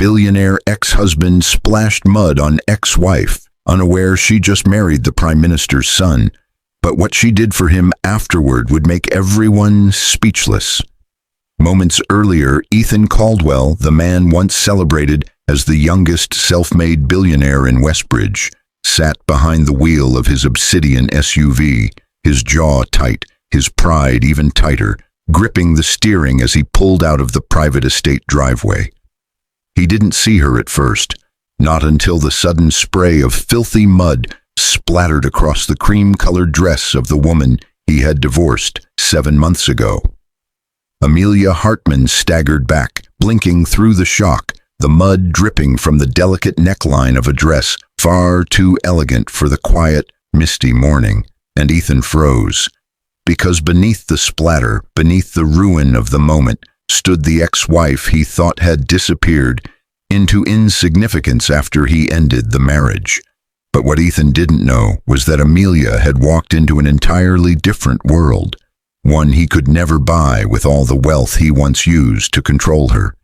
Billionaire ex-husband splashed mud on ex-wife, unaware she just married the Prime Minister's son. But what she did for him afterward would make everyone speechless. Moments earlier, Ethan Caldwell, the man once celebrated as the youngest self-made billionaire in Westbridge, sat behind the wheel of his obsidian SUV, his jaw tight, his pride even tighter, gripping the steering as he pulled out of the private estate driveway. He didn't see her at first, not until the sudden spray of filthy mud splattered across the cream-colored dress of the woman he had divorced 7 months ago. Amelia Hartman staggered back, blinking through the shock, the mud dripping from the delicate neckline of a dress far too elegant for the quiet, misty morning, and Ethan froze. Because beneath the splatter, beneath the ruin of the moment, stood the ex-wife he thought had disappeared into insignificance after he ended the marriage. But what Ethan didn't know was that Amelia had walked into an entirely different world, one he could never buy with all the wealth he once used to control her.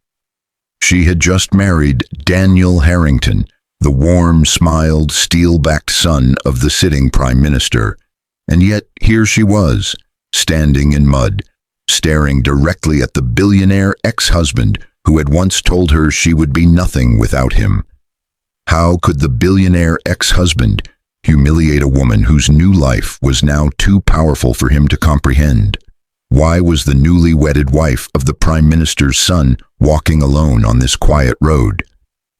She had just married Daniel Harrington, the warm-smiled, steel-backed son of the sitting Prime Minister, and yet here she was, standing in mud, staring directly at the billionaire ex-husband who had once told her she would be nothing without him. How could the billionaire ex-husband humiliate a woman whose new life was now too powerful for him to comprehend? Why was the newly wedded wife of the Prime Minister's son walking alone on this quiet road?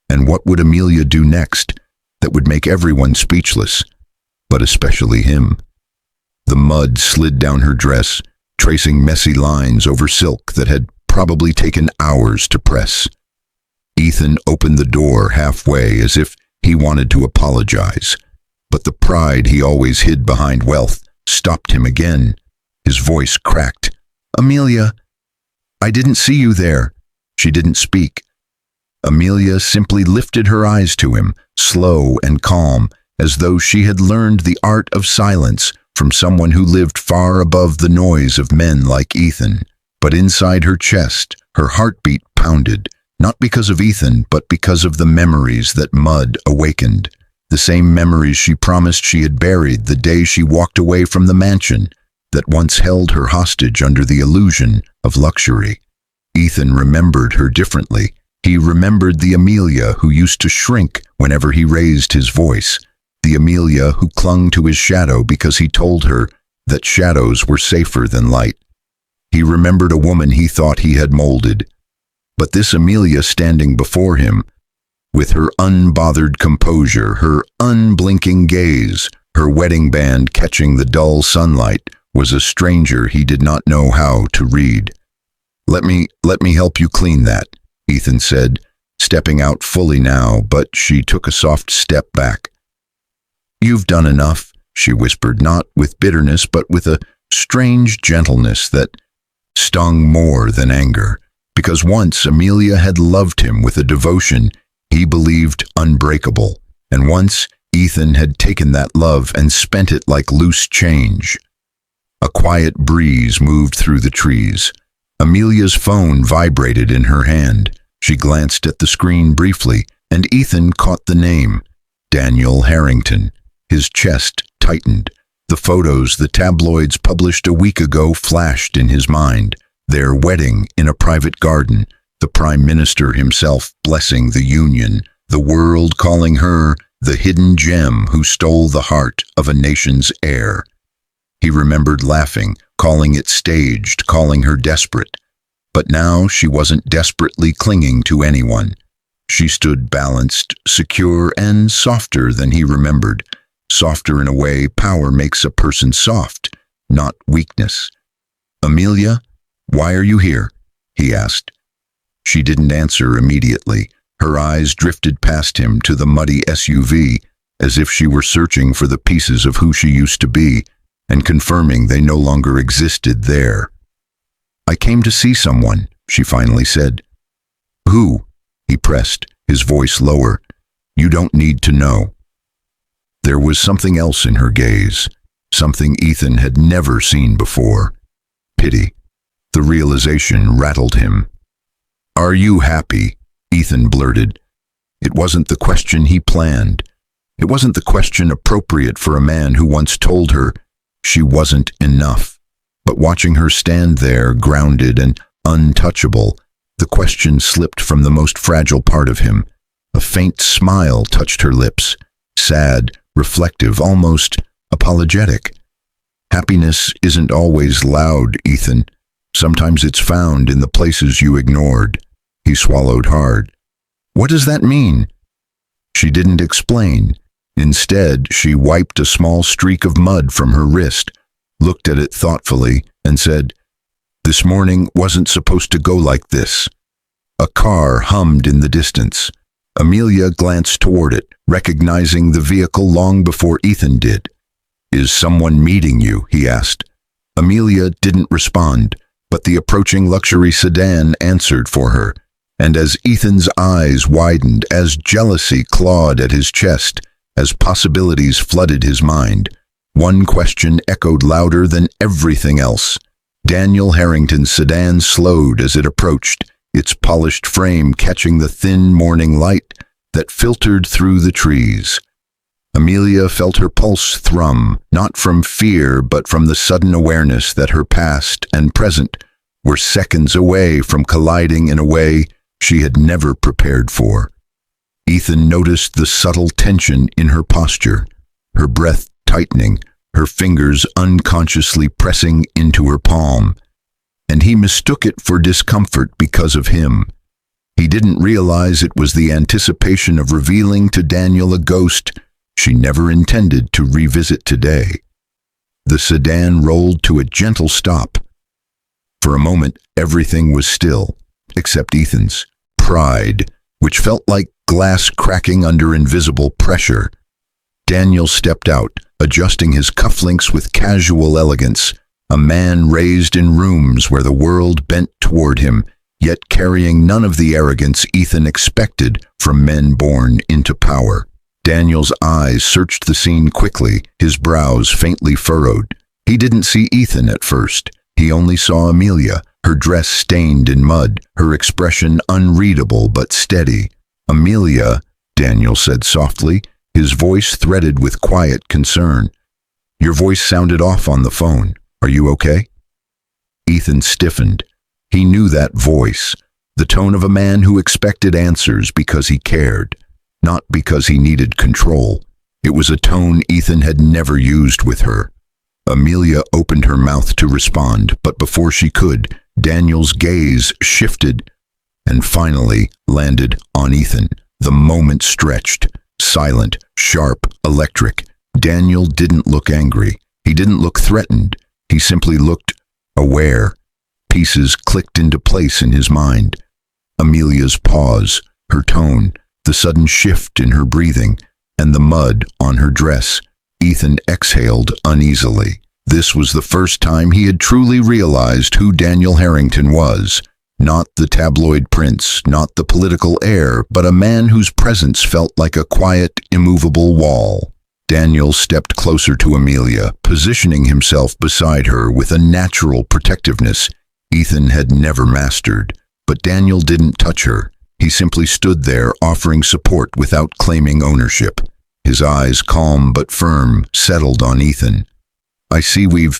And what would Amelia do next that would make everyone speechless, but especially him? The mud slid down her dress, tracing messy lines over silk that had probably taken hours to press. Ethan opened the door halfway as if he wanted to apologize, but the pride he always hid behind wealth stopped him again. His voice cracked. "Amelia, I didn't see you there." She didn't speak. Amelia simply lifted her eyes to him, slow and calm, as though she had learned the art of silence from someone who lived far above the noise of men like Ethan. But inside her chest, her heartbeat pounded, not because of Ethan, but because of the memories that mud awakened. The same memories she promised she had buried the day she walked away from the mansion that once held her hostage under the illusion of luxury. Ethan remembered her differently. He remembered the Amelia who used to shrink whenever he raised his voice, the Amelia who clung to his shadow because he told her that shadows were safer than light. He remembered a woman he thought he had molded. But this Amelia standing before him, with her unbothered composure, her unblinking gaze, her wedding band catching the dull sunlight, was a stranger he did not know how to read. Let me help you clean that," Ethan said, stepping out fully now, but she took a soft step back. "You've done enough," she whispered, not with bitterness, but with a strange gentleness that stung more than anger, because once Amelia had loved him with a devotion he believed unbreakable, and once Ethan had taken that love and spent it like loose change. A quiet breeze moved through the trees. Amelia's phone vibrated in her hand. She glanced at the screen briefly, and Ethan caught the name, Daniel Harrington. His chest tightened. The photos the tabloids published a week ago flashed in his mind. Their wedding in a private garden, the Prime Minister himself blessing the union, the world calling her the hidden gem who stole the heart of a nation's heir. He remembered laughing, calling it staged, calling her desperate. But now she wasn't desperately clinging to anyone. She stood balanced, secure, and softer than he remembered. Softer in a way power makes a person soft, not weakness. "Amelia, why are you here?" he asked. She didn't answer immediately. Her eyes drifted past him to the muddy SUV, as if she were searching for the pieces of who she used to be, and confirming they no longer existed there. "I came to see someone," she finally said. "Who?" he pressed, his voice lower. "You don't need to know." There was something else in her gaze, something Ethan had never seen before. Pity. The realization rattled him. "Are you happy?" Ethan blurted. It wasn't the question he planned. It wasn't the question appropriate for a man who once told her she wasn't enough. But watching her stand there, grounded and untouchable, the question slipped from the most fragile part of him. A faint smile touched her lips, sad, reflective, almost apologetic. Happiness isn't always loud, Ethan. Sometimes it's found in the places you ignored. He swallowed hard. What does that mean? She didn't explain. Instead, she wiped a small streak of mud from her wrist, looked at it thoughtfully, and said, "This morning wasn't supposed to go like this." A car hummed in the distance. Amelia glanced toward it, recognizing the vehicle long before Ethan did. "Is someone meeting you?" he asked. Amelia didn't respond, but the approaching luxury sedan answered for her. And as Ethan's eyes widened, as jealousy clawed at his chest, as possibilities flooded his mind, one question echoed louder than everything else. Daniel Harrington's sedan slowed as it approached, its polished frame catching the thin morning light that filtered through the trees. Amelia felt her pulse thrum, not from fear but from the sudden awareness that her past and present were seconds away from colliding in a way she had never prepared for. Ethan noticed the subtle tension in her posture, her breath tightening, her fingers unconsciously pressing into her palm, and he mistook it for discomfort because of him. He didn't realize it was the anticipation of revealing to Daniel a ghost she never intended to revisit today. The sedan rolled to a gentle stop. For a moment, everything was still, except Ethan's pride, which felt like glass cracking under invisible pressure. Daniel stepped out, adjusting his cufflinks with casual elegance, a man raised in rooms where the world bent toward him, yet carrying none of the arrogance Ethan expected from men born into power. Daniel's eyes searched the scene quickly, his brows faintly furrowed. He didn't see Ethan at first. He only saw Amelia, her dress stained in mud, her expression unreadable but steady. "Amelia," Daniel said softly, his voice threaded with quiet concern. "Your voice sounded off on the phone. Are you okay?" Ethan stiffened. He knew that voice, the tone of a man who expected answers because he cared, not because he needed control. It was a tone Ethan had never used with her. Amelia opened her mouth to respond, but before she could, Daniel's gaze shifted and finally landed on Ethan. The moment stretched, silent, sharp, electric. Daniel didn't look angry. He didn't look threatened. He simply looked aware. Pieces clicked into place in his mind. Amelia's pause, her tone, the sudden shift in her breathing, and the mud on her dress. Ethan exhaled uneasily. This was the first time he had truly realized who Daniel Harrington was. Not the tabloid prince, not the political heir, but a man whose presence felt like a quiet, immovable wall. Daniel stepped closer to Amelia, positioning himself beside her with a natural protectiveness Ethan had never mastered. But Daniel didn't touch her. He simply stood there, offering support without claiming ownership. His eyes, calm but firm, settled on Ethan. "I see we've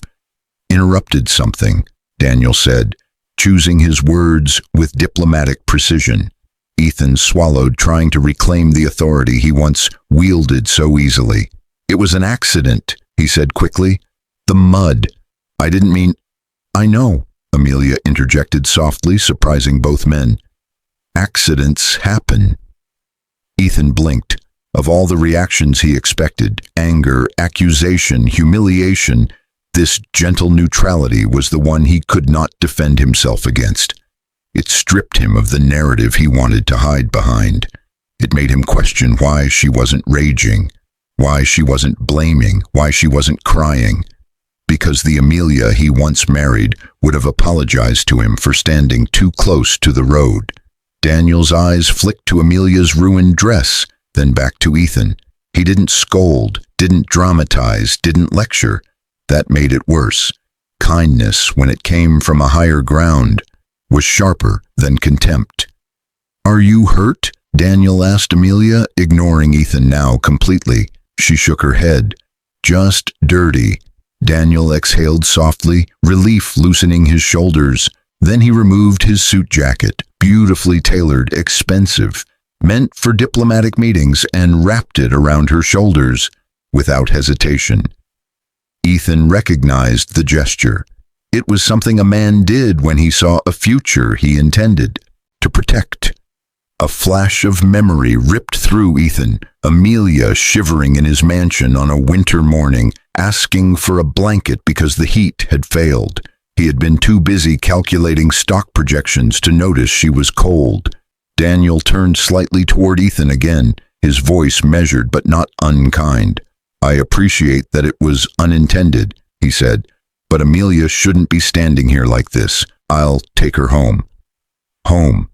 interrupted something," Daniel said, choosing his words with diplomatic precision. Ethan swallowed, trying to reclaim the authority he once wielded so easily. "It was an accident," he said quickly. "The mud. I didn't mean—" "I know," Amelia interjected softly, surprising both men. "Accidents happen." Ethan blinked. Of all the reactions he expected, anger, accusation, humiliation, this gentle neutrality was the one he could not defend himself against. It stripped him of the narrative he wanted to hide behind. It made him question why she wasn't raging, why she wasn't blaming, why she wasn't crying. Because the Amelia he once married would have apologized to him for standing too close to the road. Daniel's eyes flicked to Amelia's ruined dress, then back to Ethan. He didn't scold, didn't dramatize, didn't lecture. That made it worse. Kindness, when it came from a higher ground, was sharper than contempt. "Are you hurt?" Daniel asked Amelia, ignoring Ethan now completely. She shook her head. "Just dirty." Daniel exhaled softly, relief loosening his shoulders. Then he removed his suit jacket, beautifully tailored, expensive, meant for diplomatic meetings, and wrapped it around her shoulders without hesitation. Ethan recognized the gesture. It was something a man did when he saw a future he intended to protect. A flash of memory ripped through Ethan, Amelia shivering in his mansion on a winter morning, asking for a blanket because the heat had failed. He had been too busy calculating stock projections to notice she was cold. Daniel turned slightly toward Ethan again, his voice measured but not unkind. "I appreciate that it was unintended," he said, "but Amelia shouldn't be standing here like this. I'll take her home." Home.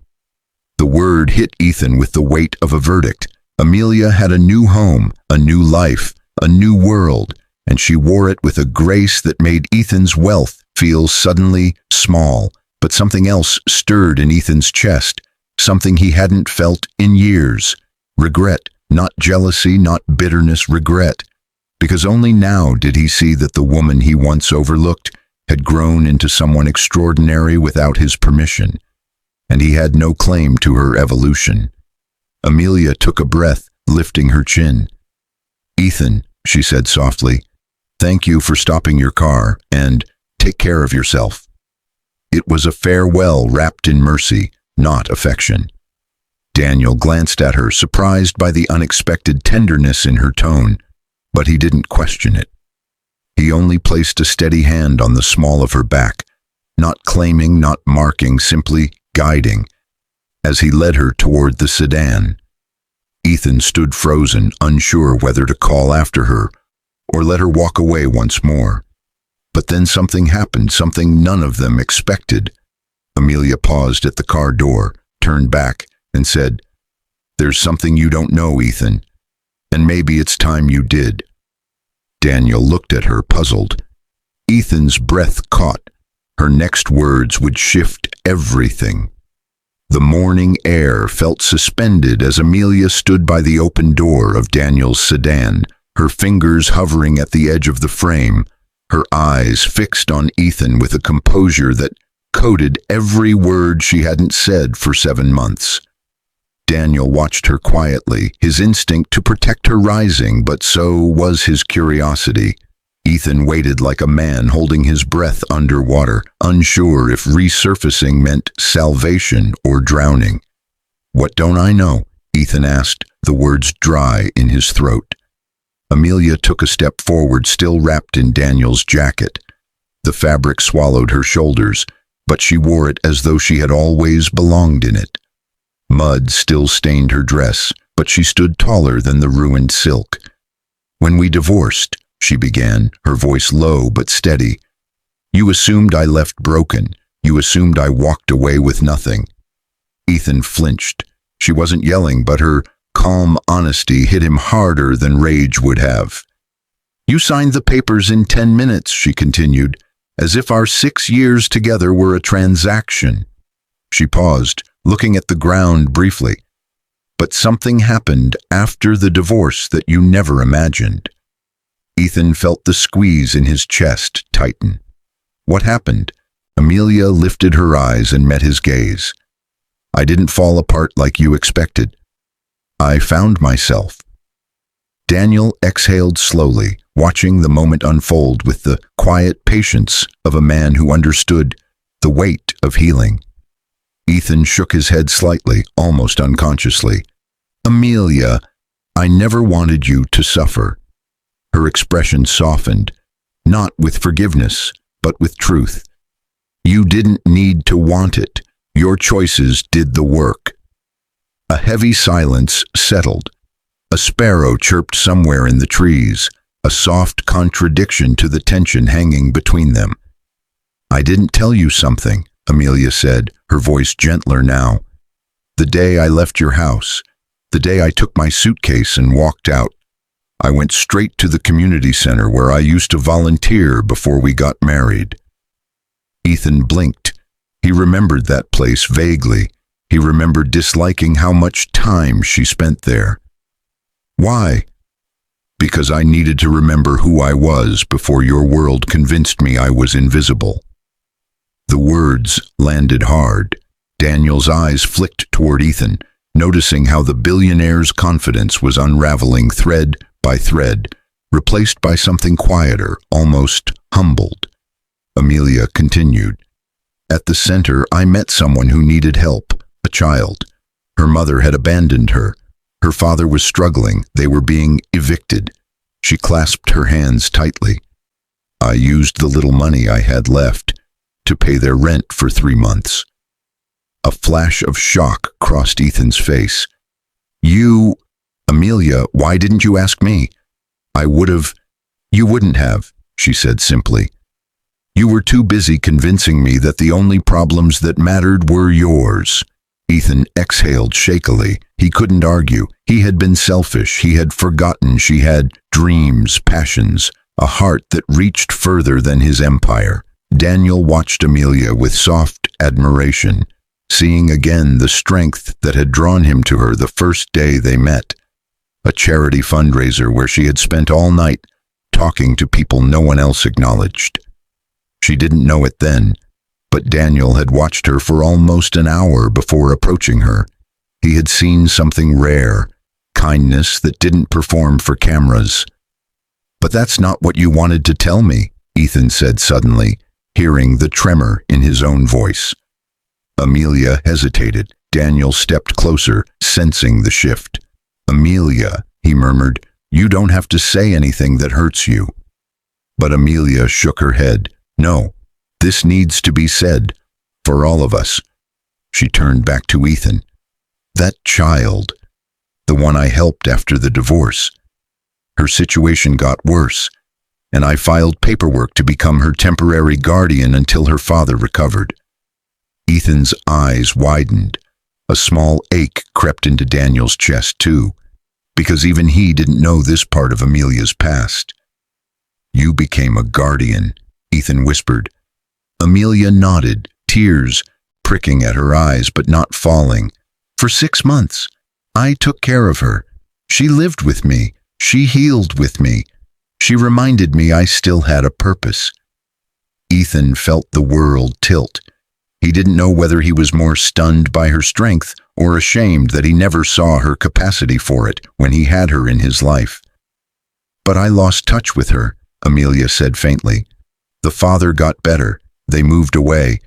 The word hit Ethan with the weight of a verdict. Amelia had a new home, a new life, a new world, and she wore it with a grace that made Ethan's wealth feel suddenly small. But something else stirred in Ethan's chest, something he hadn't felt in years. Regret, not jealousy, not bitterness, regret. Because only now did he see that the woman he once overlooked had grown into someone extraordinary without his permission, and he had no claim to her evolution. Amelia took a breath, lifting her chin. "Ethan," she said softly, "thank you for stopping your car, and take care of yourself." It was a farewell wrapped in mercy, not affection. Daniel glanced at her, surprised by the unexpected tenderness in her tone, but he didn't question it. He only placed a steady hand on the small of her back, not claiming, not marking, simply guiding, as he led her toward the sedan. Ethan stood frozen, unsure whether to call after her or let her walk away once more. But then something happened, something none of them expected. Amelia paused at the car door, turned back, and said, "There's something you don't know, Ethan, and maybe it's time you did." Daniel looked at her, puzzled. Ethan's breath caught. Her next words would shift everything. The morning air felt suspended as Amelia stood by the open door of Daniel's sedan, her fingers hovering at the edge of the frame, her eyes fixed on Ethan with a composure that coded every word she hadn't said for 7 months. Daniel watched her quietly, his instinct to protect her rising, but so was his curiosity. Ethan waited like a man holding his breath underwater, unsure if resurfacing meant salvation or drowning. "What don't I know?" Ethan asked, the words dry in his throat. Amelia took a step forward, still wrapped in Daniel's jacket. The fabric swallowed her shoulders, but she wore it as though she had always belonged in it. Mud still stained her dress, but she stood taller than the ruined silk. "When we divorced," she began, her voice low but steady, "you assumed I left broken. You assumed I walked away with nothing." Ethan flinched. She wasn't yelling, but her calm honesty hit him harder than rage would have. "You signed the papers in 10 minutes, she continued, "as if our 6 years together were a transaction." She paused, looking at the ground briefly. "But something happened after the divorce that you never imagined." Ethan felt the squeeze in his chest tighten. "What happened?" Amelia lifted her eyes and met his gaze. "I didn't fall apart like you expected. I found myself." Daniel exhaled slowly, watching the moment unfold with the quiet patience of a man who understood the weight of healing. Ethan shook his head slightly, almost unconsciously. "Amelia, I never wanted you to suffer." Her expression softened, not with forgiveness, but with truth. "You didn't need to want it. Your choices did the work." A heavy silence settled. A sparrow chirped somewhere in the trees, a soft contradiction to the tension hanging between them. "I didn't tell you something," Amelia said, her voice gentler now. "The day I left your house, the day I took my suitcase and walked out, I went straight to the community center where I used to volunteer before we got married." Ethan blinked. He remembered that place vaguely. He remembered disliking how much time she spent there. Why? Because I needed to remember who I was before your world convinced me I was invisible. The words landed hard. Daniel's eyes flicked toward Ethan, noticing how the billionaire's confidence was unraveling thread by thread, replaced by something quieter, almost humbled. Amelia continued, "At the center, I met someone who needed help, a child. Her mother had abandoned her. Her father was struggling. They were being evicted." She clasped her hands tightly. "I used the little money I had left to pay their rent for 3 months. A flash of shock crossed Ethan's face. "You, Amelia, why didn't you ask me?" "I would have." "You wouldn't have," she said simply. "You were too busy convincing me that the only problems that mattered were yours." Ethan exhaled shakily. He couldn't argue. He had been selfish. He had forgotten she had dreams, passions, a heart that reached further than his empire. Daniel watched Amelia with soft admiration, seeing again the strength that had drawn him to her the first day they met. A charity fundraiser where she had spent all night talking to people no one else acknowledged. She didn't know it then, but Daniel had watched her for almost an hour before approaching her. He had seen something rare, kindness that didn't perform for cameras. "But that's not what you wanted to tell me," Ethan said suddenly, hearing the tremor in his own voice. Amelia hesitated. Daniel stepped closer, sensing the shift. "Amelia," he murmured, "you don't have to say anything that hurts you." But Amelia shook her head. "No, this needs to be said, for all of us." She turned back to Ethan. "That child, the one I helped after the divorce, her situation got worse, and I filed paperwork to become her temporary guardian until her father recovered." Ethan's eyes widened. A small ache crept into Daniel's chest too, because even he didn't know this part of Amelia's past. "You became a guardian," Ethan whispered. Amelia nodded, tears pricking at her eyes but not falling. "For 6 months, I took care of her. She lived with me. She healed with me. She reminded me I still had a purpose." Ethan felt the world tilt. He didn't know whether he was more stunned by her strength or ashamed that he never saw her capacity for it when he had her in his life. "But I lost touch with her," Amelia said faintly. "The father got better. They moved away.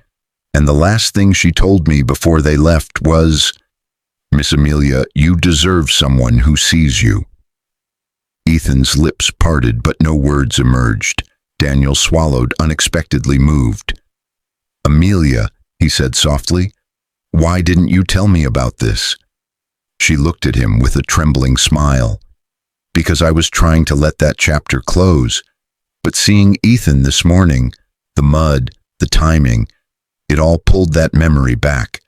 And the last thing she told me before they left was, 'Miss Amelia, you deserve someone who sees you.'" Ethan's lips parted, but no words emerged. Daniel swallowed, unexpectedly moved. "Amelia," he said softly, "why didn't you tell me about this?" She looked at him with a trembling smile. "Because I was trying to let that chapter close. But seeing Ethan this morning, the mud, the timing, it all pulled that memory back."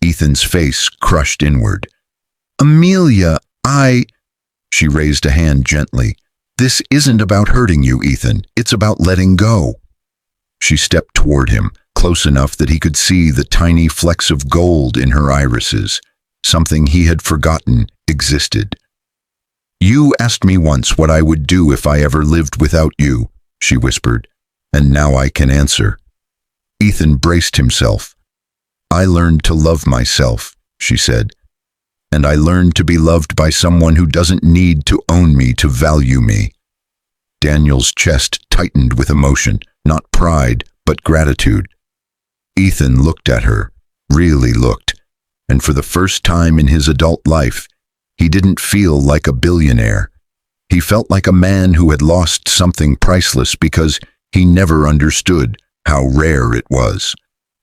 Ethan's face crushed inward. "Amelia, She raised a hand gently. "This isn't about hurting you, Ethan. It's about letting go." She stepped toward him, close enough that he could see the tiny flecks of gold in her irises, something he had forgotten existed. "You asked me once what I would do if I ever lived without you," she whispered, "and now I can answer." Ethan braced himself. "I learned to love myself," she said, "and I learned to be loved by someone who doesn't need to own me to value me." Daniel's chest tightened with emotion, not pride, but gratitude. Ethan looked at her, really looked, and for the first time in his adult life, he didn't feel like a billionaire. He felt like a man who had lost something priceless because he never understood how rare it was.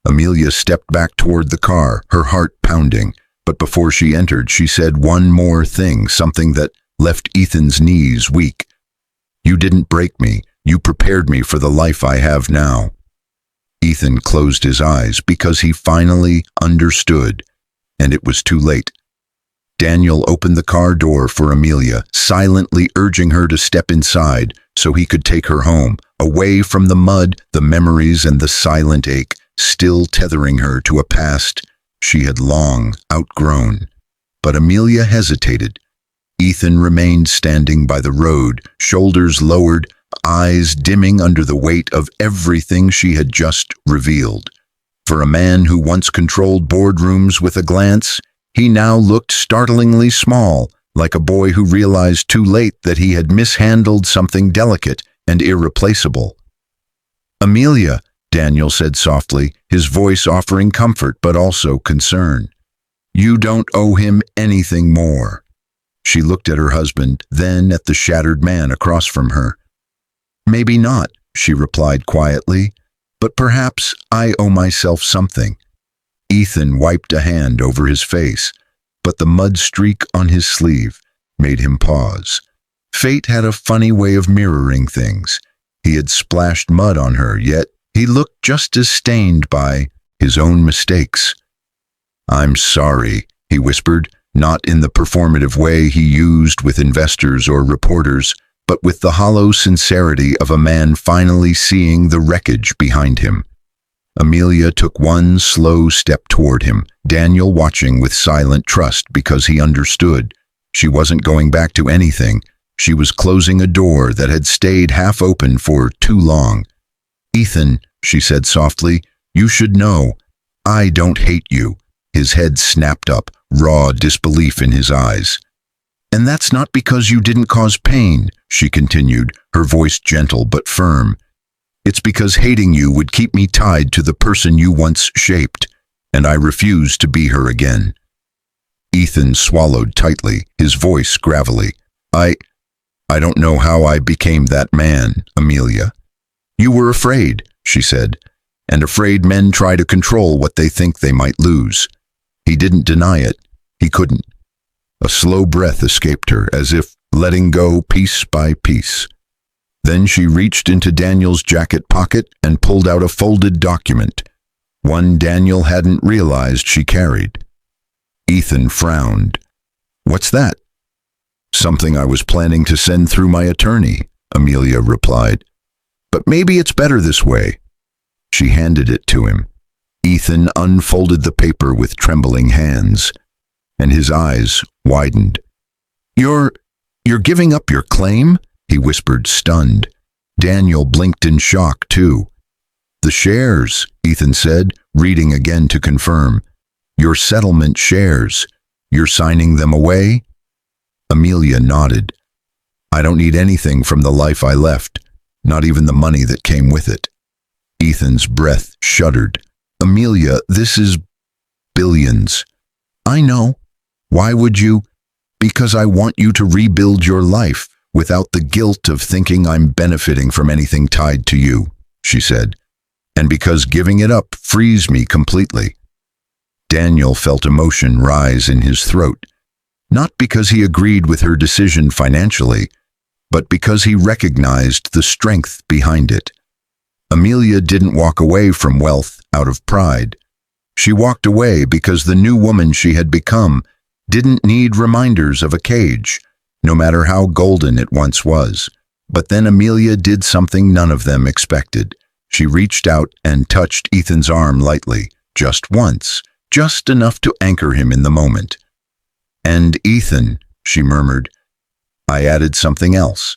Amelia stepped back toward the car, her heart pounding, but before she entered, she said one more thing, something that left Ethan's knees weak. "You didn't break me. You prepared me for the life I have now." Ethan closed his eyes because he finally understood, and it was too late. Daniel opened the car door for Amelia, silently urging her to step inside so he could take her home, away from the mud, the memories, and the silent ache, still tethering her to a past she had long outgrown. But Amelia hesitated. Ethan remained standing by the road, shoulders lowered, eyes dimming under the weight of everything she had just revealed. For a man who once controlled boardrooms with a glance, he now looked startlingly small, like a boy who realized too late that he had mishandled something delicate and irreplaceable. "Amelia," Daniel said softly, his voice offering comfort but also concern. "You don't owe him anything more." She looked at her husband, then at the shattered man across from her. "Maybe not," she replied quietly, "but perhaps I owe myself something." Ethan wiped a hand over his face, but the mud streak on his sleeve made him pause. Fate had a funny way of mirroring things. He had splashed mud on her, yet he looked just as stained by his own mistakes. "I'm sorry," he whispered, not in the performative way he used with investors or reporters, but with the hollow sincerity of a man finally seeing the wreckage behind him. Amelia took one slow step toward him, Daniel watching with silent trust because he understood. She wasn't going back to anything. She was closing a door that had stayed half open for too long. "Ethan," she said softly, "you should know. I don't hate you." His head snapped up, raw disbelief in his eyes. "And that's not because you didn't cause pain," she continued, her voice gentle but firm. "It's because hating you would keep me tied to the person you once shaped, and I refuse to be her again." Ethan swallowed tightly, his voice gravelly. I don't know how I became that man, Amelia." "You were afraid," she said, "and afraid men try to control what they think they might lose." He didn't deny it. He couldn't. A slow breath escaped her, as if letting go piece by piece. Then she reached into Daniel's jacket pocket and pulled out a folded document, one Daniel hadn't realized she carried. Ethan frowned. "What's that?" "Something I was planning to send through my attorney," Amelia replied. "But maybe it's better this way." She handed it to him. Ethan unfolded the paper with trembling hands, and his eyes widened. You're giving up your claim?" he whispered, stunned. Daniel blinked in shock, too. "The shares," Ethan said, reading again to confirm. "Your settlement shares. You're signing them away?" Amelia nodded. "I don't need anything from the life I left, not even the money that came with it." Ethan's breath shuddered. "Amelia, this is billions." "I know. Why would you?" "Because I want you to rebuild your life without the guilt of thinking I'm benefiting from anything tied to you," she said. "And because giving it up frees me completely." Daniel felt emotion rise in his throat, not because he agreed with her decision financially, but because he recognized the strength behind it. Amelia didn't walk away from wealth out of pride. She walked away because the new woman she had become didn't need reminders of a cage, no matter how golden it once was. But then Amelia did something none of them expected. She reached out and touched Ethan's arm lightly, just once, just enough to anchor him in the moment. "And Ethan," she murmured, "I added something else."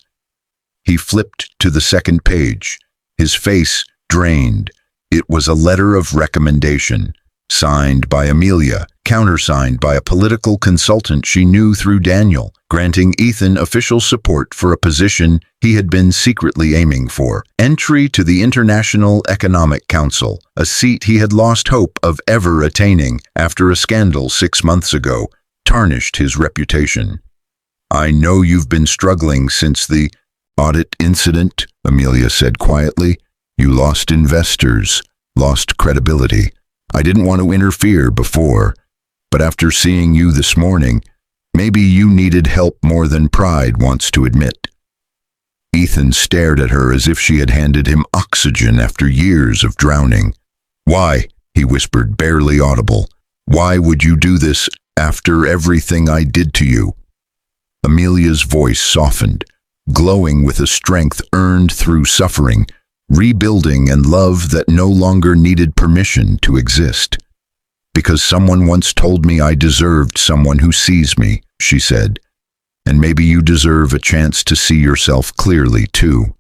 He flipped to the second page, his face drained. It was a letter of recommendation, signed by Amelia, countersigned by a political consultant she knew through Daniel, granting Ethan official support for a position he had been secretly aiming for. Entry to the International Economic Council, a seat he had lost hope of ever attaining after a scandal 6 months ago tarnished his reputation. "I know you've been struggling since the audit incident," Amelia said quietly. "You lost investors, lost credibility. I didn't want to interfere before, but after seeing you this morning, maybe you needed help more than pride wants to admit." Ethan stared at her as if she had handed him oxygen after years of drowning. "Why?" he whispered, barely audible. "Why would you do this after everything I did to you?" Amelia's voice softened, glowing with a strength earned through suffering, rebuilding and love that no longer needed permission to exist. Because someone once told me I deserved someone who sees me, she said. And maybe you deserve a chance to see yourself clearly, too.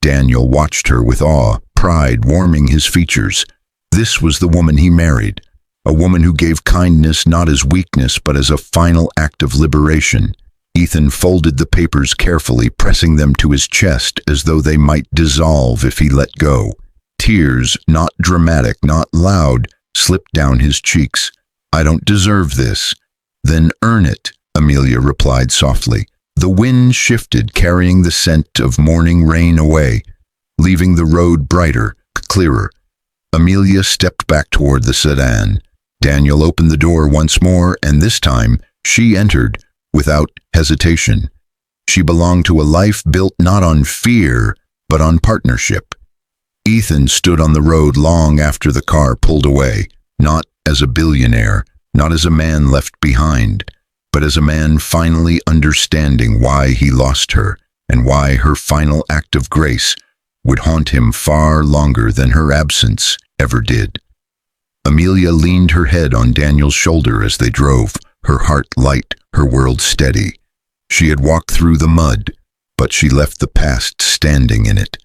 Daniel watched her with awe, pride warming his features. This was the woman he married, a woman who gave kindness not as weakness but as a final act of liberation. Ethan folded the papers carefully, pressing them to his chest as though they might dissolve if he let go. Tears, not dramatic, not loud, slipped down his cheeks. I don't deserve this. Then earn it, Amelia replied softly. The wind shifted, carrying the scent of morning rain away, leaving the road brighter, clearer. Amelia stepped back toward the sedan. Daniel opened the door once more, and this time she entered without hesitation. She belonged to a life built not on fear, but on partnership. Ethan stood on the road long after the car pulled away, not as a billionaire, not as a man left behind, but as a man finally understanding why he lost her and why her final act of grace would haunt him far longer than her absence ever did. Amelia leaned her head on Daniel's shoulder as they drove, her heart light, her world steady. She had walked through the mud, but she left the past standing in it.